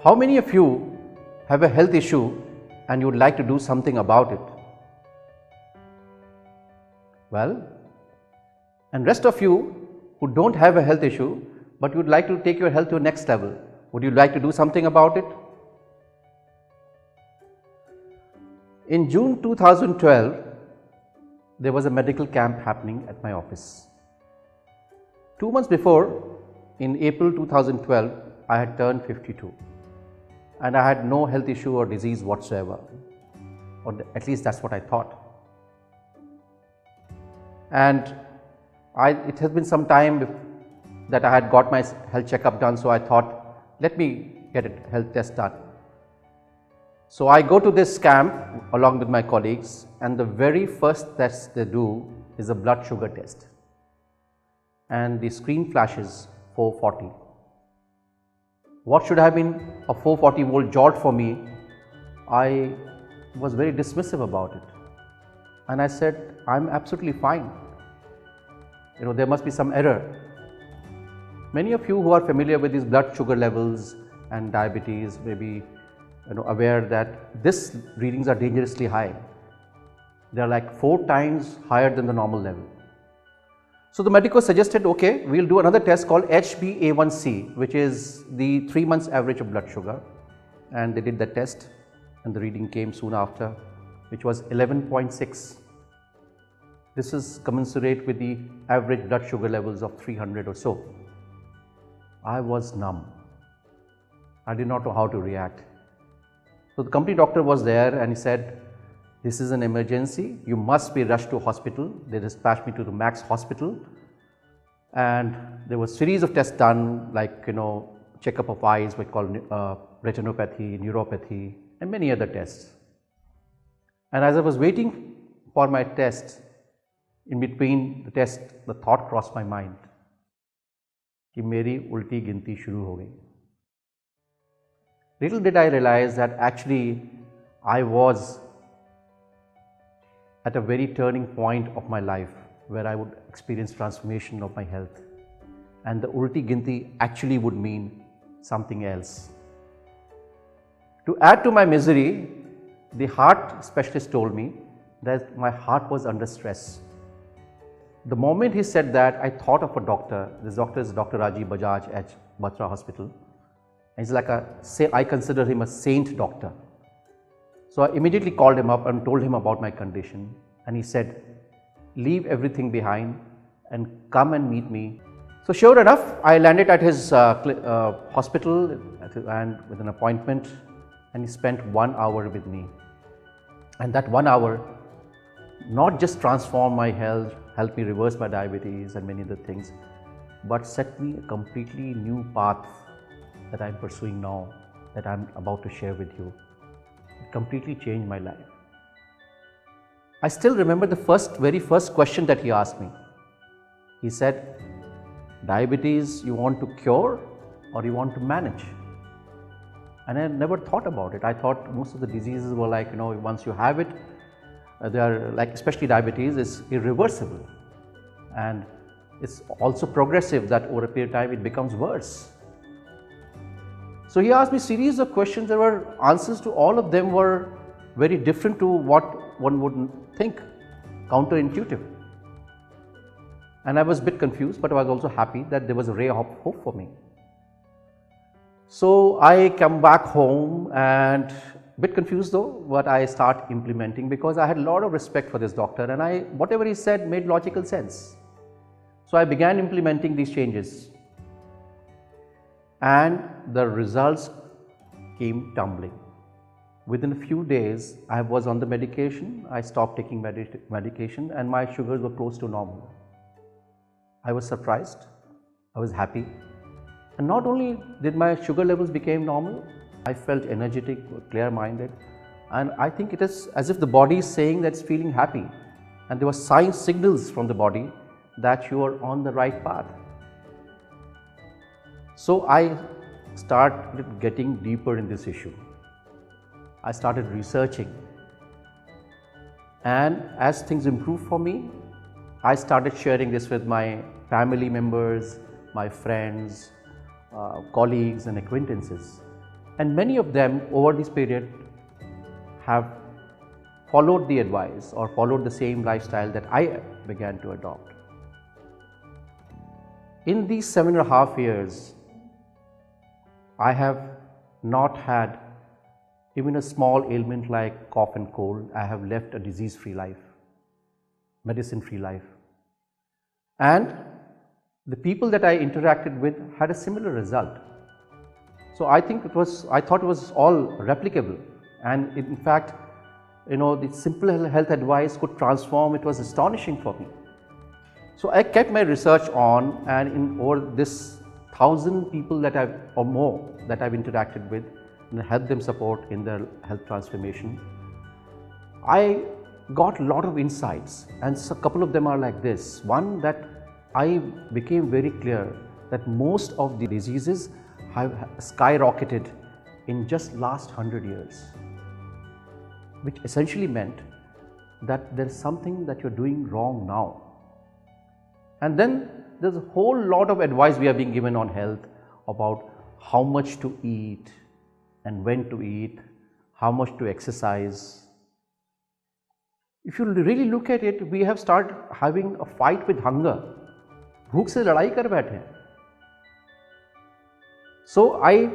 How many of you have a health issue and you would like to do something about it? Well, and rest of you who don't have a health issue but you would like to take your health to the next level, would you like to do something about it? In June 2012, there was a medical camp happening at my office. 2 months before, in April 2012, I had turned 52 and I had no health issue or disease whatsoever, or at least that's what I thought. And it has been some time that I had got my health checkup done, so I thought, let me get a health test done. So I go to this camp along with my colleagues, and the very first test they do is a blood sugar test, and the screen flashes 440. What should have been a 440 volt jolt for me, I was very dismissive about it, and I said, I'm absolutely fine. There must be some error. Many of you who are familiar with these blood sugar levels and diabetes may be aware that these readings are dangerously high. They are like 4 times higher than the normal level. So the medico suggested, okay, we'll do another test called HbA1c, which is the 3 months average of blood sugar. And they did the test and the reading came soon after, which was 11.6. This is commensurate with the average blood sugar levels of 300 or so. I was numb. I did not know how to react. So the company doctor was there and he said, this is an emergency, you must be rushed to hospital. They dispatched me to the Max hospital, and there was a series of tests done, like checkup of eyes, we call retinopathy, neuropathy, and many other tests. And as I was waiting for my test, in between the test, the thought crossed my mind कि मेरी उल्टी गिनती शुरू हो गई. Little did I realize that actually I was at a very turning point of my life where I would experience transformation of my health, and the ulti ginti actually would mean something else. To add to my misery, the heart specialist told me that my heart was under stress. The moment he said that, I thought of a doctor. This doctor is Dr. Rajiv Bajaj at Batra Hospital. And he's like I consider him a saint doctor. So I immediately called him up and told him about my condition, and he said, leave everything behind and come and meet me. So sure enough, I landed at his hospital and with an appointment, and he spent 1 hour with me. And that 1 hour not just transformed my health, helped me reverse my diabetes and many other things, but set me a completely new path that I'm pursuing now, that I'm about to share with you. It completely changed my life. I still remember the very first question that he asked me. He said, diabetes you want to cure or you want to manage? And I never thought about it. I thought most of the diseases were like, once you have it, they are like, especially diabetes is irreversible. And it's also progressive, that over a period of time it becomes worse. So he asked me a series of questions. There were answers to all of them were very different to what one would think, counterintuitive. And I was a bit confused, but I was also happy that there was a ray of hope for me. So I come back home and a bit confused though, but I start implementing because I had a lot of respect for this doctor, and whatever he said made logical sense. So I began implementing these changes, and the results came tumbling. Within a few days, I was on the medication. I stopped taking medication and my sugars were close to normal. I was surprised, I was happy, and not only did my sugar levels become normal, I felt energetic, clear-minded, and I think it is as if the body is saying that it's feeling happy, and there were signals from the body that you are on the right path. So I started getting deeper in this issue. I started researching, and as things improved for me, I started sharing this with my family members, my friends, colleagues and acquaintances. And many of them over this period have followed the advice or followed the same lifestyle that I began to adopt. In these 7.5 years, I have not had even a small ailment like cough and cold. I have left a disease-free life, medicine-free life. And the people that I interacted with had a similar result. So I thought it was all replicable. And in fact, the simple health advice could transform. It was astonishing for me. So I kept my research on, and in over this 1,000 people that I've interacted with and helped them support in their health transformation, I got a lot of insights, and a couple of them are like this. One, that I became very clear that most of the diseases have skyrocketed in just last 100 years, which essentially meant that there is something that you're doing wrong now. And then there's a whole lot of advice we are being given on health about how much to eat and when to eat, how much to exercise. If you really look at it, we have started having a fight with hunger. भूख से लड़ाई कर बैठे हैं. So I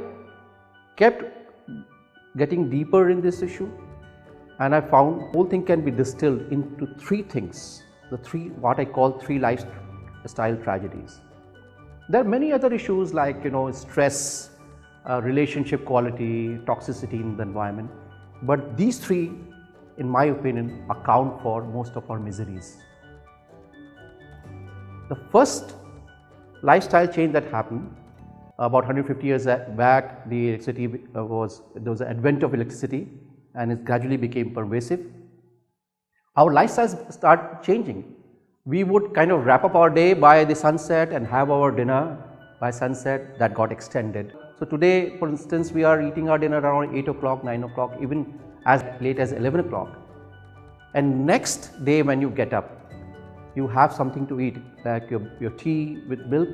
kept getting deeper in this issue, and I found the whole thing can be distilled into 3 things, what I call 3 lifestyle tragedies. There are many other issues like stress, relationship quality, toxicity in the environment, but these 3, in my opinion, account for most of our miseries. The first lifestyle change that happened about 150 years back, there was an advent of electricity, and it gradually became pervasive. Our lifestyles start changing. We would kind of wrap up our day by the sunset and have our dinner by sunset. That got extended. So today, for instance, we are eating our dinner around 8 o'clock, 9 o'clock, even as late as 11 o'clock. And next day when you get up, you have something to eat, like your tea with milk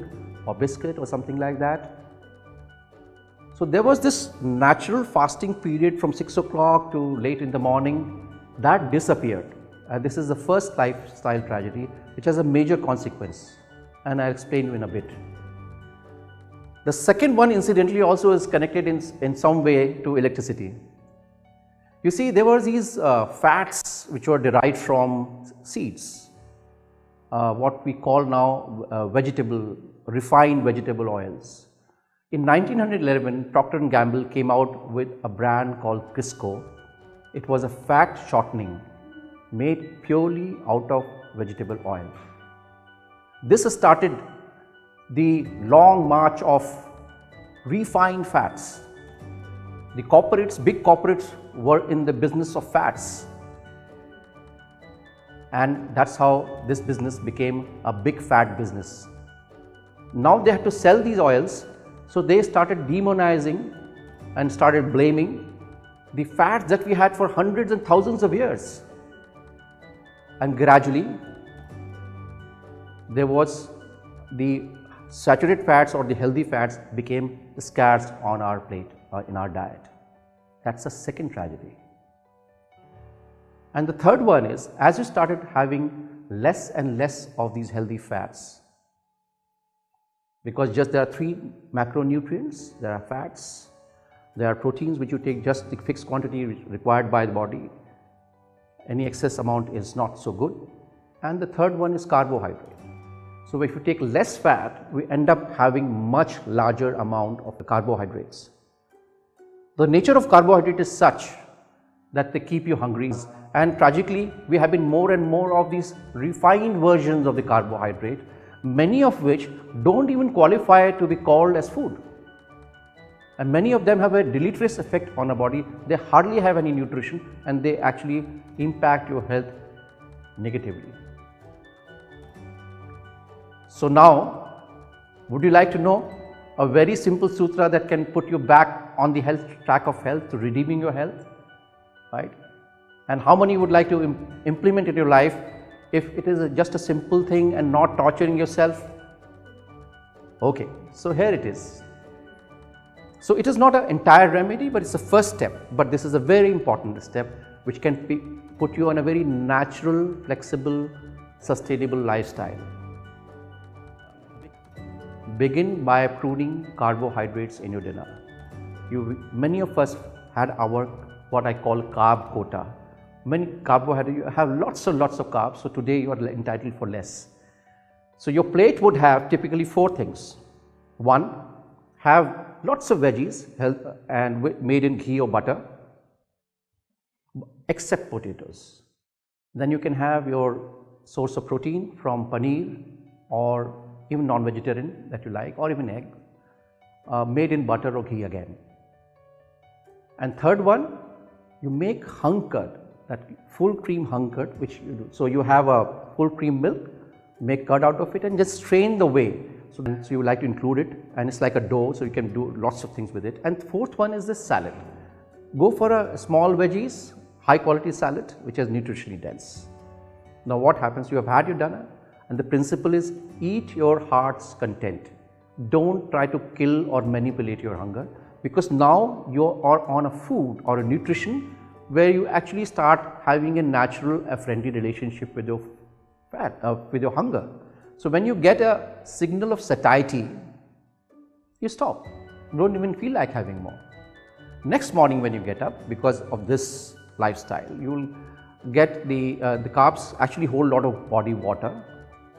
or biscuit or something like that. So there was this natural fasting period from 6 o'clock to late in the morning that disappeared. And this is the first lifestyle tragedy, which has a major consequence, and I'll explain in a bit. The second one, incidentally, also is connected in some way to electricity. You see, there were these fats which were derived from seeds, what we call now refined vegetable oils. In 1911, Procter & Gamble came out with a brand called Crisco. It was a fat shortening made purely out of vegetable oil. This started the long march of refined fats. The big corporates were in the business of fats. And that's how this business became a big fat business. Now they had to sell these oils, so they started demonizing and started blaming the fats that we had for hundreds and thousands of years. And gradually, there was the saturated fats or the healthy fats became scarce on our plate, in our diet. That's the second tragedy. And the third one is, as you started having less and less of these healthy fats, because there are 3 macronutrients, there are fats, there are proteins which you take just the fixed quantity required by the body. Any excess amount is not so good. And the third one is carbohydrate. So if you take less fat, we end up having much larger amount of the carbohydrates. The nature of carbohydrate is such that they keep you hungry, and tragically we have been more and more of these refined versions of the carbohydrate, many of which don't even qualify to be called as food. And many of them have a deleterious effect on our body. They hardly have any nutrition, and they actually impact your health negatively. So now, would you like to know a very simple sutra that can put you back on the track of health, to redeeming your health, right? And how many would like to implement in your life if it is just a simple thing and not torturing yourself? Okay, so here it is. So it is not an entire remedy, but it's a first step. But this is a very important step which can put you on a very natural, flexible, sustainable lifestyle. Begin by pruning carbohydrates in your dinner. Many of us had our what I call carb quota. Many carbohydrates, you have lots and lots of carbs, so today you are entitled for less. So your plate would have typically 4 things. 1, have lots of veggies and made in ghee or butter, except potatoes. Then you can have your source of protein from paneer or even non-vegetarian that you like, or even egg, made in butter or ghee again. And third one, you make hung curd, that full cream hung curd, which you do. So you have a full cream milk, make curd out of it and just strain the whey. So you like to include it, and it's like a dough, so you can do lots of things with it. And fourth one is the salad. Go for a small veggies, high quality salad, which is nutritionally dense. Now what happens, you have had your dinner, and the principle is eat your heart's content. Don't try to kill or manipulate your hunger, because now you are on a food or a nutrition where you actually start having a natural, a friendly relationship with your with your hunger. So when you get a signal of satiety, you stop. You don't even feel like having more. Next morning when you get up, because of this lifestyle, you will get the carbs actually hold a lot of body water.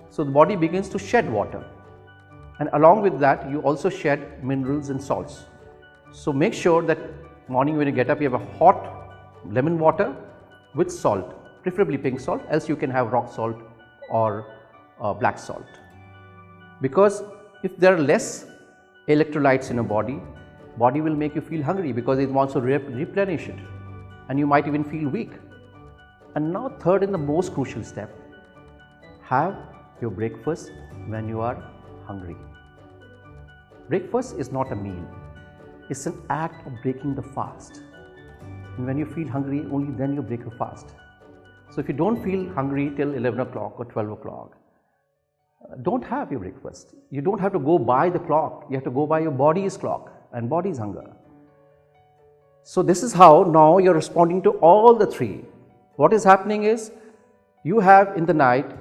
So the body begins to shed water, and along with that you also shed minerals and salts. So make sure that morning when you get up, you have a hot lemon water with salt, preferably pink salt, else you can have rock salt or black salt. Because if there are less electrolytes in a body will make you feel hungry because it wants to replenish it, and you might even feel weak. And now third and the most crucial step, have your breakfast when you are hungry. Breakfast is not a meal, it's an act of breaking the fast. And when you feel hungry, only then you break your fast. So if you don't feel hungry till 11 o'clock or 12 o'clock, don't have your breakfast. You don't have to go by the clock, you have to go by your body's clock and body's hunger. So this is how now you're responding to all the three. What is happening is, you have in the night,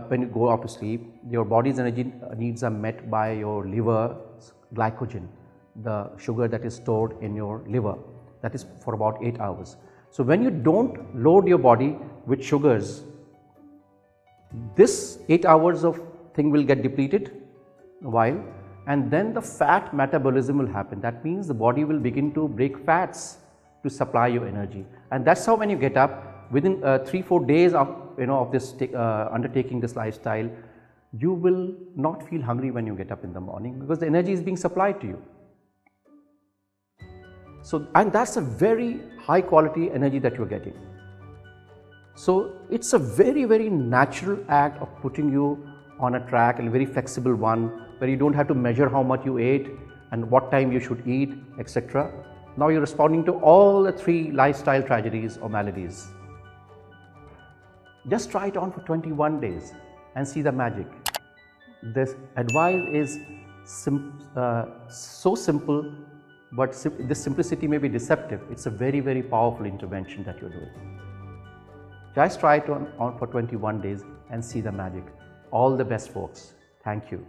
when you go out to sleep, your body's energy needs are met by your liver glycogen, the sugar that is stored in your liver, that is for about 8 hours. So when you don't load your body with sugars, this 8 hours of thing will get depleted a while, and then the fat metabolism will happen. That means the body will begin to break fats to supply your energy, and that's how when you get up within 3-4 days of of this undertaking this lifestyle, you will not feel hungry when you get up in the morning, because the energy is being supplied to you. So, and that's a very high quality energy that you're getting. So it's a very, very natural act of putting you on a track, and a very flexible one, where you don't have to measure how much you ate and what time you should eat, etc. Now you're responding to all the three lifestyle tragedies or maladies. Just try it on for 21 days and see the magic. This advice is so simple, but this simplicity may be deceptive. It's a very, very powerful intervention that you're doing. Just try it on for 21 days and see the magic. All the best, folks. Thank you.